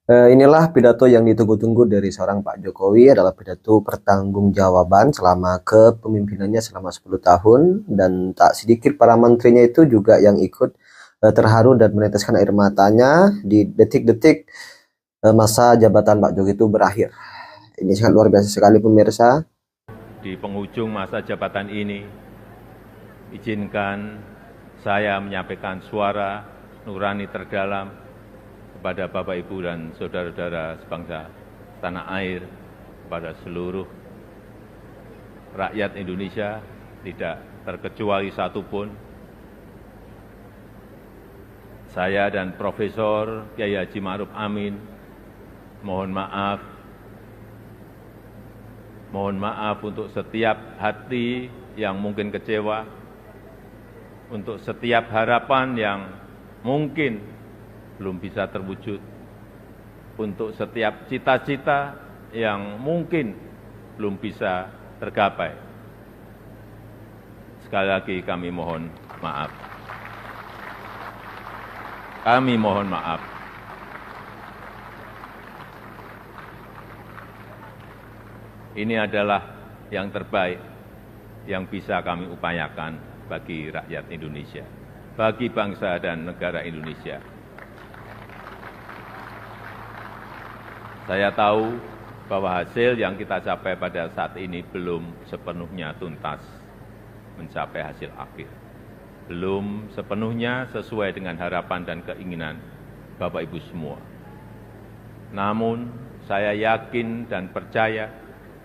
Inilah pidato yang ditunggu-tunggu dari seorang Pak Jokowi adalah pidato pertanggungjawaban selama kepemimpinannya selama 10 tahun dan tak sedikit para menterinya itu juga yang ikut terharu dan meneteskan air matanya di detik-detik masa jabatan Pak Jokowi itu berakhir. Ini sangat luar biasa sekali pemirsa. Di penghujung masa jabatan ini, izinkan saya menyampaikan suara nurani terdalam kepada Bapak, Ibu, dan saudara-saudara sebangsa tanah air, kepada seluruh rakyat Indonesia, tidak terkecuali satupun. Saya dan Profesor Kiai Haji Ma'ruf Amin mohon maaf untuk setiap hati yang mungkin kecewa, untuk setiap harapan yang mungkin belum bisa terwujud, untuk setiap cita-cita yang mungkin belum bisa tergapai. Sekali lagi kami mohon maaf. Kami mohon maaf. Ini adalah yang terbaik yang bisa kami upayakan bagi rakyat Indonesia, bagi bangsa dan negara Indonesia. Saya tahu bahwa hasil yang kita capai pada saat ini belum sepenuhnya tuntas mencapai hasil akhir. Belum sepenuhnya sesuai dengan harapan dan keinginan Bapak Ibu semua. Namun saya yakin dan percaya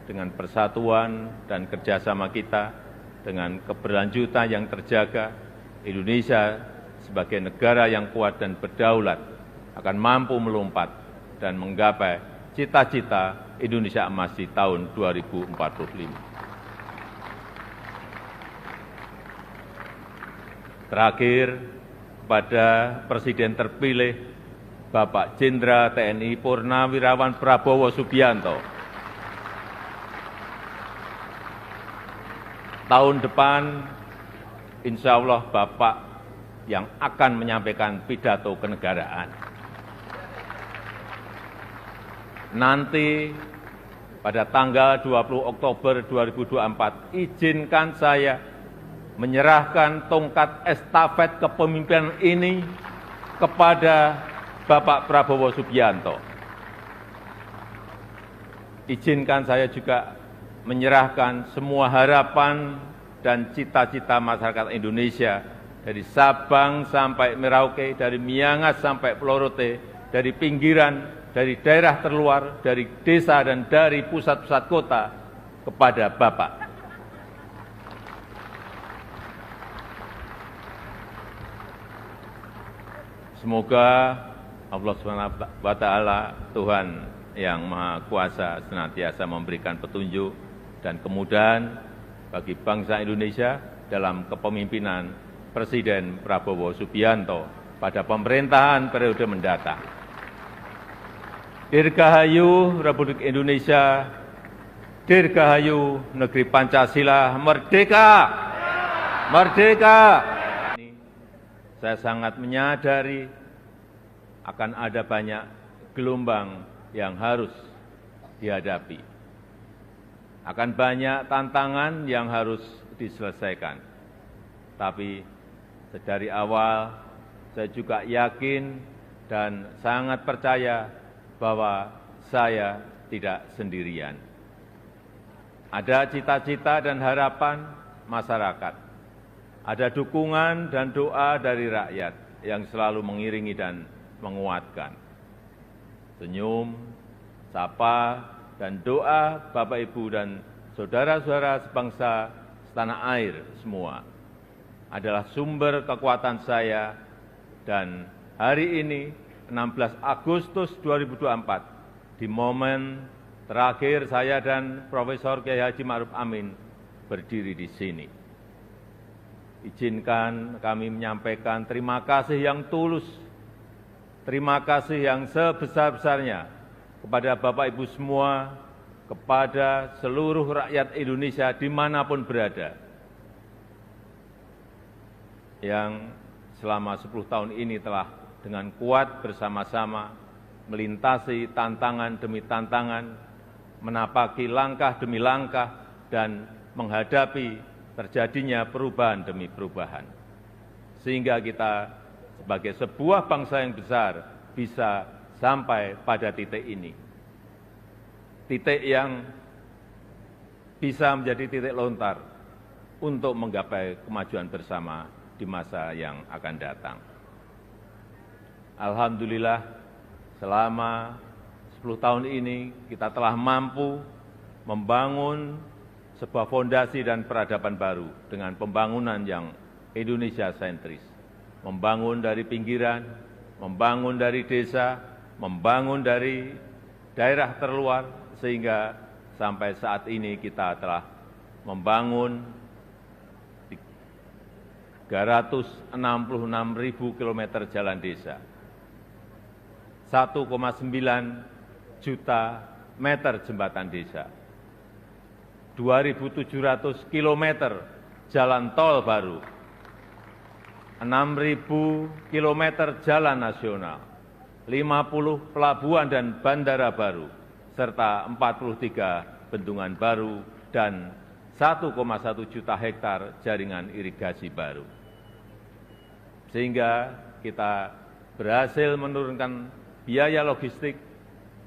dengan persatuan dan kerjasama kita, dengan keberlanjutan yang terjaga, Indonesia sebagai negara yang kuat dan berdaulat akan mampu melompat dan menggapai cita-cita Indonesia emas di tahun 2045. Terakhir, kepada Presiden terpilih Bapak Jenderal TNI Purnawirawan Prabowo Subianto. Tahun depan, insya Allah Bapak yang akan menyampaikan pidato kenegaraan. Nanti pada tanggal 20 Oktober 2024, izinkan saya menyerahkan tongkat estafet kepemimpinan ini kepada Bapak Prabowo Subianto. Izinkan saya juga menyerahkan semua harapan dan cita-cita masyarakat Indonesia dari Sabang sampai Merauke, dari Miangas sampai Pulau Rote, dari pinggiran, dari daerah terluar, dari desa dan dari pusat-pusat kota kepada Bapak. Semoga Allah SWT, Tuhan yang Maha Kuasa, senantiasa memberikan petunjuk dan kemudahan bagi bangsa Indonesia dalam kepemimpinan Presiden Prabowo Subianto pada pemerintahan periode mendatang. Dirgahayu Republik Indonesia, Dirgahayu Negeri Pancasila, Merdeka! Merdeka! Saya sangat menyadari akan ada banyak gelombang yang harus dihadapi. Akan banyak tantangan yang harus diselesaikan. Tapi dari awal saya juga yakin dan sangat percaya bahwa saya tidak sendirian. Ada cita-cita dan harapan masyarakat. Ada dukungan dan doa dari rakyat yang selalu mengiringi dan menguatkan. Senyum, sapa, dan doa Bapak, Ibu, dan saudara-saudara sebangsa setanah air semua adalah sumber kekuatan saya. Dan hari ini, 16 Agustus 2024, di momen terakhir saya dan Profesor Kiai Haji Ma'ruf Amin berdiri di sini. Izinkan kami menyampaikan terima kasih yang tulus, terima kasih yang sebesar-besarnya kepada Bapak Ibu semua, kepada seluruh rakyat Indonesia dimanapun berada, yang selama 10 tahun ini telah dengan kuat bersama-sama melintasi tantangan demi tantangan, menapaki langkah demi langkah, dan menghadapi terjadinya perubahan demi perubahan. Sehingga kita sebagai sebuah bangsa yang besar bisa sampai pada titik ini. Titik yang bisa menjadi titik lontar untuk menggapai kemajuan bersama di masa yang akan datang. Alhamdulillah, selama 10 tahun ini kita telah mampu membangun sebuah fondasi dan peradaban baru dengan pembangunan yang Indonesia sentris. Membangun dari pinggiran, membangun dari desa, membangun dari daerah terluar, sehingga sampai saat ini kita telah membangun 366.000 km jalan desa, 1,9 juta meter jembatan desa, 2.700 km jalan tol baru, 6.000 km jalan nasional, 50 pelabuhan dan bandara baru, serta 43 bendungan baru dan 1,1 juta hektar jaringan irigasi baru. Sehingga kita berhasil menurunkan biaya logistik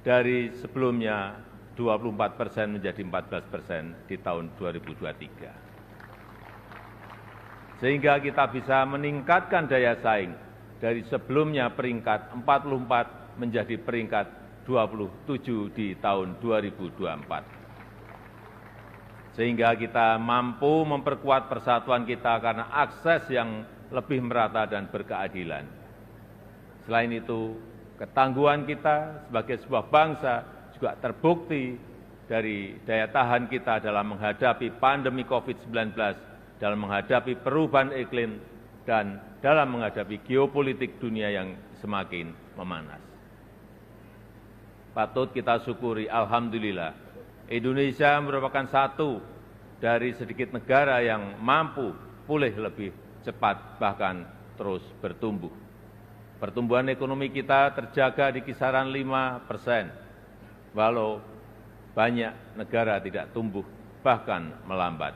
dari sebelumnya 24% menjadi 14% di tahun 2023. Sehingga kita bisa meningkatkan daya saing dari sebelumnya peringkat 44 menjadi peringkat 27 di tahun 2024. Sehingga kita mampu memperkuat persatuan kita karena akses yang lebih merata dan berkeadilan. Selain itu, ketangguhan kita sebagai sebuah bangsa juga terbukti dari daya tahan kita dalam menghadapi pandemi COVID-19, dalam menghadapi perubahan iklim, dan dalam menghadapi geopolitik dunia yang semakin memanas. Patut kita syukuri, alhamdulillah, Indonesia merupakan satu dari sedikit negara yang mampu pulih lebih cepat, bahkan terus bertumbuh. Pertumbuhan ekonomi kita terjaga di kisaran 5%, walau banyak negara tidak tumbuh, bahkan melambat.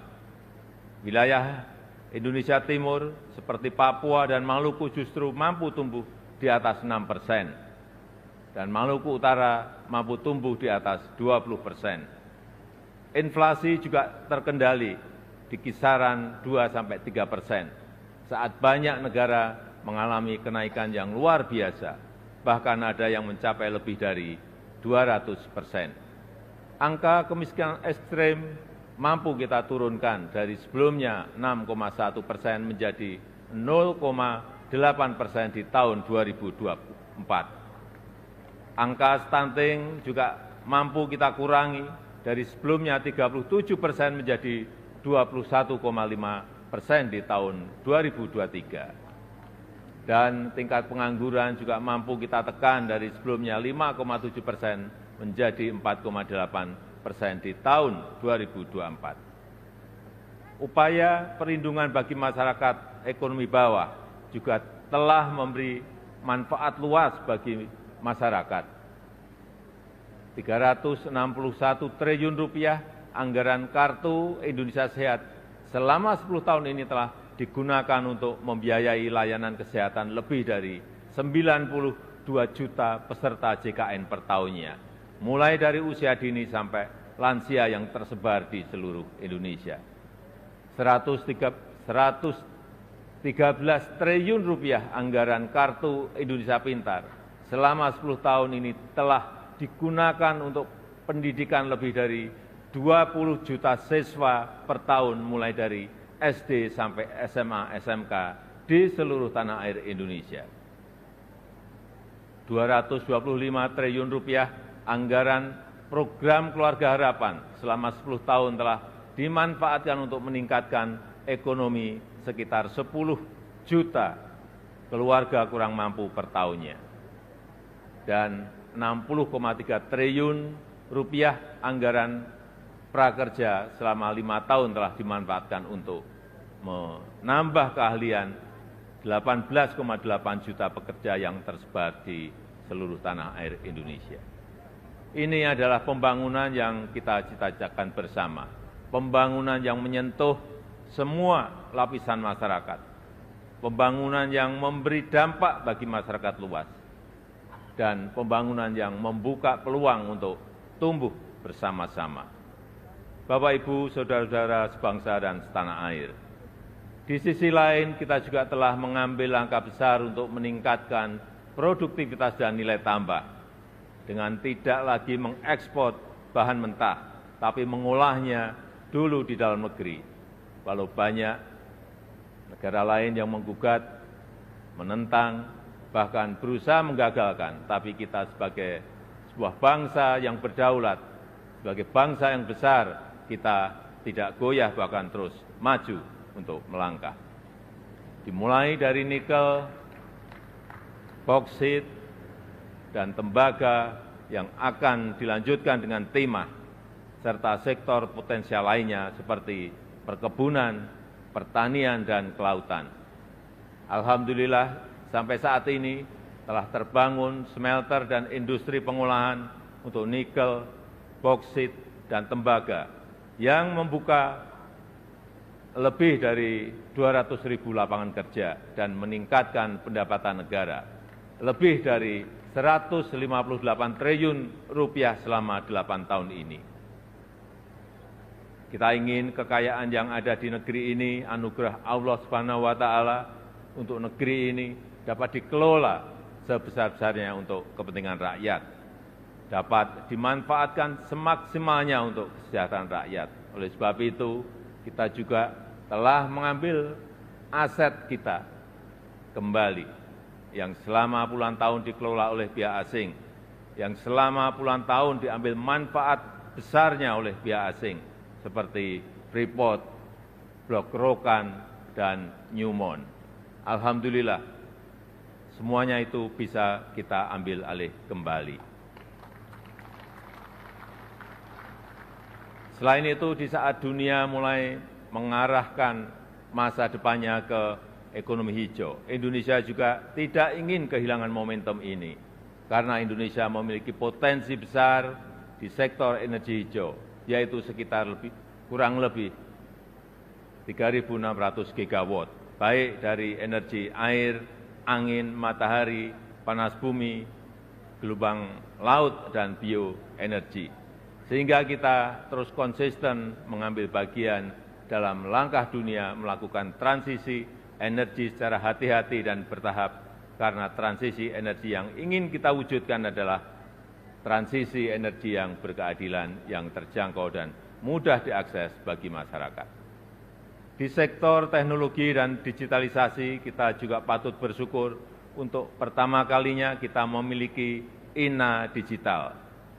Wilayah Indonesia Timur seperti Papua dan Maluku justru mampu tumbuh di atas 6%, dan Maluku Utara mampu tumbuh di atas 20%. Inflasi juga terkendali di kisaran 2–3%, saat banyak negara mengalami kenaikan yang luar biasa, bahkan ada yang mencapai lebih dari 200%. Angka kemiskinan ekstrem mampu kita turunkan dari sebelumnya 6,1% menjadi 0,8% di tahun 2024. Angka stunting juga mampu kita kurangi dari sebelumnya 37% menjadi 21,5% di tahun 2023. Dan tingkat pengangguran juga mampu kita tekan dari sebelumnya 5,7% menjadi 4,8% di tahun 2024. Upaya perlindungan bagi masyarakat ekonomi bawah juga telah memberi manfaat luas bagi masyarakat. 361 triliun rupiah anggaran Kartu Indonesia Sehat selama 10 tahun ini telah digunakan untuk membiayai layanan kesehatan lebih dari 92 juta peserta JKN per tahunnya, mulai dari usia dini sampai lansia yang tersebar di seluruh Indonesia. 113 triliun rupiah anggaran Kartu Indonesia Pintar selama 10 tahun ini telah digunakan untuk pendidikan lebih dari 20 juta siswa per tahun mulai dari SD sampai SMA, SMK di seluruh tanah air Indonesia. 225 triliun rupiah anggaran program Keluarga Harapan selama 10 tahun telah dimanfaatkan untuk meningkatkan ekonomi sekitar 10 juta keluarga kurang mampu per tahunnya. Dan 60,3 triliun rupiah anggaran prakerja selama 5 tahun telah dimanfaatkan untuk menambah keahlian 18,8 juta pekerja yang tersebar di seluruh tanah air Indonesia. Ini adalah pembangunan yang kita cita-citakan bersama, pembangunan yang menyentuh semua lapisan masyarakat, pembangunan yang memberi dampak bagi masyarakat luas, dan pembangunan yang membuka peluang untuk tumbuh bersama-sama. Bapak, Ibu, saudara-saudara sebangsa dan setanah air, di sisi lain kita juga telah mengambil langkah besar untuk meningkatkan produktivitas dan nilai tambah dengan tidak lagi mengekspor bahan mentah, tapi mengolahnya dulu di dalam negeri. Walau banyak negara lain yang menggugat, menentang, bahkan berusaha menggagalkan, tapi kita sebagai sebuah bangsa yang berdaulat, sebagai bangsa yang besar, kita tidak goyah bahkan terus maju untuk melangkah. Dimulai dari nikel, boksit, dan tembaga yang akan dilanjutkan dengan timah, serta sektor potensial lainnya seperti perkebunan, pertanian, dan kelautan. Alhamdulillah, sampai saat ini telah terbangun smelter dan industri pengolahan untuk nikel, boksit, dan tembaga yang membuka lebih dari 200.000 lapangan kerja dan meningkatkan pendapatan negara lebih dari 158 triliun rupiah selama 8 tahun ini. Kita ingin kekayaan yang ada di negeri ini, anugerah Allah Subhanahu wa Ta'ala untuk negeri ini dapat dikelola sebesar-besarnya untuk kepentingan rakyat, dapat dimanfaatkan semaksimalnya untuk kesejahteraan rakyat. Oleh sebab itu, kita juga telah mengambil aset kita kembali yang selama puluhan tahun dikelola oleh pihak asing, yang selama puluhan tahun diambil manfaat besarnya oleh pihak asing, seperti Freeport, Blok Rokan, dan Newmont. Alhamdulillah, semuanya itu bisa kita ambil alih kembali. Selain itu, di saat dunia mulai mengarahkan masa depannya ke ekonomi hijau, Indonesia juga tidak ingin kehilangan momentum ini, karena Indonesia memiliki potensi besar di sektor energi hijau, yaitu sekitar kurang lebih 3.600 gigawatt, baik dari energi air, angin, matahari, panas bumi, gelombang laut, dan bioenergi. Sehingga kita terus konsisten mengambil bagian dalam langkah dunia melakukan transisi energi secara hati-hati dan bertahap, karena transisi energi yang ingin kita wujudkan adalah transisi energi yang berkeadilan, yang terjangkau dan mudah diakses bagi masyarakat. Di sektor teknologi dan digitalisasi, kita juga patut bersyukur untuk pertama kalinya kita memiliki INA Digital,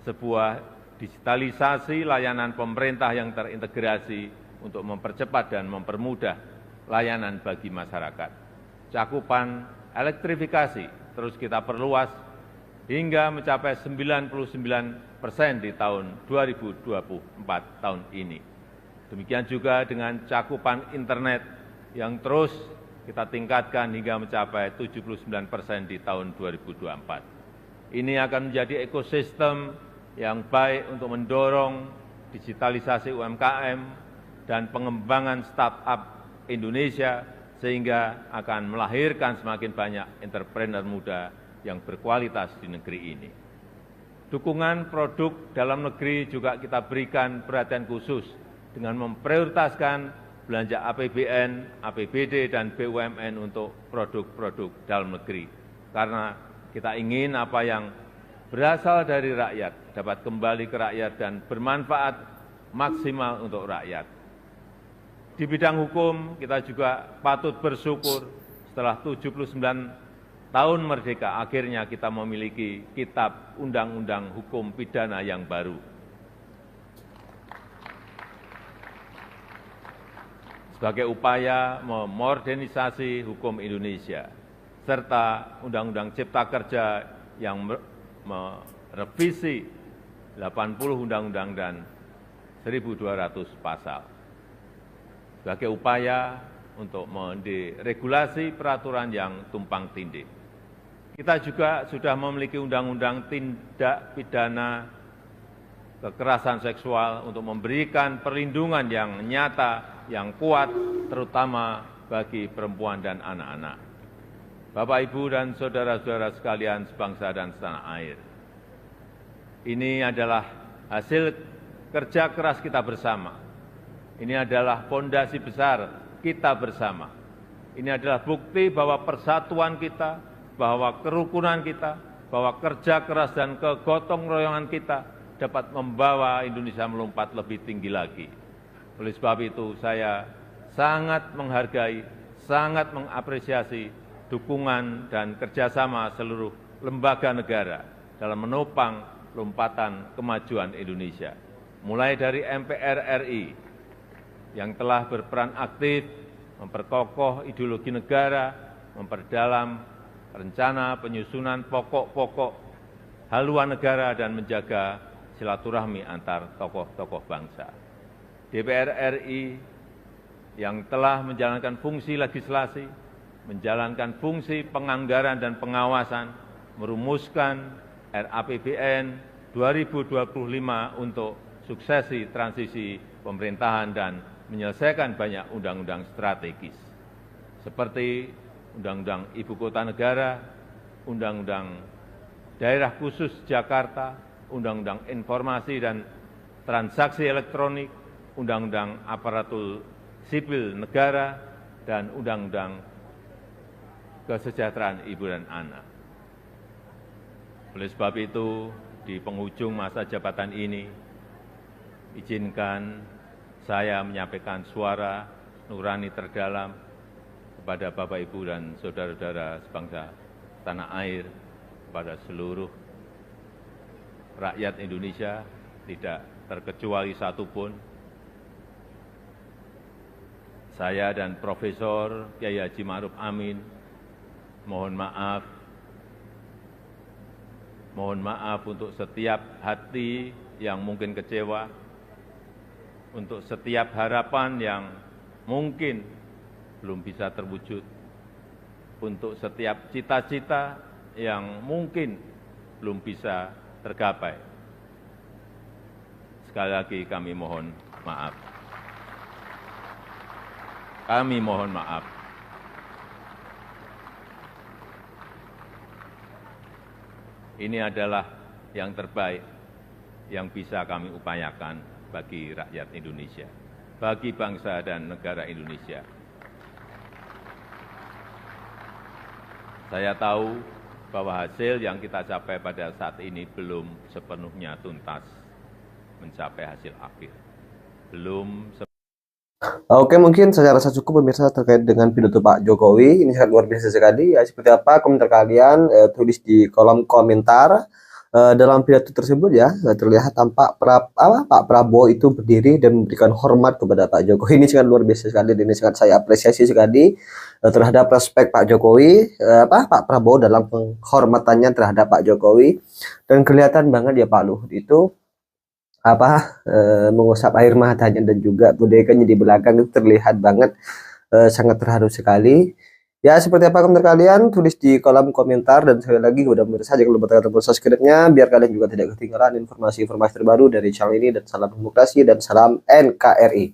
sebuah digitalisasi layanan pemerintah yang terintegrasi untuk mempercepat dan mempermudah layanan bagi masyarakat. Cakupan elektrifikasi terus kita perluas hingga mencapai 99% di tahun 2024 tahun ini. Demikian juga dengan cakupan internet yang terus kita tingkatkan hingga mencapai 79% di tahun 2024. Ini akan menjadi ekosistem yang baik untuk mendorong digitalisasi UMKM dan pengembangan startup Indonesia, sehingga akan melahirkan semakin banyak entrepreneur muda yang berkualitas di negeri ini. Dukungan produk dalam negeri juga kita berikan perhatian khusus dengan memprioritaskan belanja APBN, APBD, dan BUMN untuk produk-produk dalam negeri. Karena kita ingin apa yang berasal dari rakyat dapat kembali ke rakyat dan bermanfaat maksimal untuk rakyat. Di bidang hukum, kita juga patut bersyukur setelah 79 tahun merdeka, akhirnya kita memiliki kitab undang-undang hukum pidana yang baru. Sebagai upaya memodernisasi hukum Indonesia, serta Undang-Undang Cipta Kerja yang merevisi 80 undang-undang dan 1.200 pasal. Sebagai upaya untuk menderegulasi peraturan yang tumpang tindih. Kita juga sudah memiliki undang-undang tindak pidana kekerasan seksual untuk memberikan perlindungan yang nyata, yang kuat, terutama bagi perempuan dan anak-anak. Bapak, Ibu, dan saudara-saudara sekalian sebangsa dan setanah air, ini adalah hasil kerja keras kita bersama. Ini adalah fondasi besar kita bersama. Ini adalah bukti bahwa persatuan kita, bahwa kerukunan kita, bahwa kerja keras dan kegotong royongan kita dapat membawa Indonesia melompat lebih tinggi lagi. Oleh sebab itu, saya sangat menghargai, sangat mengapresiasi dukungan dan kerjasama seluruh lembaga negara dalam menopang lompatan kemajuan Indonesia. Mulai dari MPR RI yang telah berperan aktif memperkokoh ideologi negara, memperdalam rencana penyusunan pokok-pokok haluan negara dan menjaga silaturahmi antar tokoh-tokoh bangsa. DPR RI yang telah menjalankan fungsi legislasi, menjalankan fungsi penganggaran dan pengawasan, merumuskan RAPBN 2025 untuk suksesi transisi pemerintahan dan menyelesaikan banyak undang-undang strategis, seperti Undang-Undang Ibu Kota Negara, Undang-Undang Daerah Khusus Jakarta, Undang-Undang Informasi dan Transaksi Elektronik, Undang-Undang Aparatur Sipil Negara, dan Undang-Undang Kesejahteraan Ibu dan Anak. Oleh sebab itu, di penghujung masa jabatan ini, izinkan saya menyampaikan suara nurani terdalam kepada Bapak, Ibu, dan saudara-saudara sebangsa tanah air, kepada seluruh rakyat Indonesia, tidak terkecuali satupun. Saya dan Profesor Kiai Haji Ma'ruf Amin mohon maaf untuk setiap hati yang mungkin kecewa, untuk setiap harapan yang mungkin belum bisa terwujud, untuk setiap cita-cita yang mungkin belum bisa tergapai. Sekali lagi kami mohon maaf. Kami mohon maaf. Ini adalah yang terbaik yang bisa kami upayakan bagi rakyat Indonesia, bagi bangsa dan negara Indonesia. Saya tahu bahwa hasil yang kita capai pada saat ini belum sepenuhnya tuntas mencapai hasil akhir. Belum. Oke, mungkin saya rasa cukup pemirsa terkait dengan pidato Pak Jokowi. Ini sangat luar biasa sekali. Ya, seperti apa komentar kalian? Tulis di kolom komentar. Dalam pidato tersebut ya terlihat tampak Pak Prabowo itu berdiri dan memberikan hormat kepada Pak Jokowi. Ini sangat luar biasa sekali. Ini sangat saya apresiasi sekali terhadap respek Pak Jokowi, Pak Prabowo dalam penghormatannya terhadap Pak Jokowi. Dan kelihatan banget ya Pak Luhut itu mengusap air matanya dan juga budayanya di belakang itu terlihat banget sangat terharu sekali. Ya, seperti apa komentar kalian? Tulis di kolom komentar. Dan sekali lagi udah pemirsa, jangan lupa tekan tombol subscribe-nya biar kalian juga tidak ketinggalan informasi-informasi terbaru dari channel ini. Dan salam demokrasi dan salam NKRI.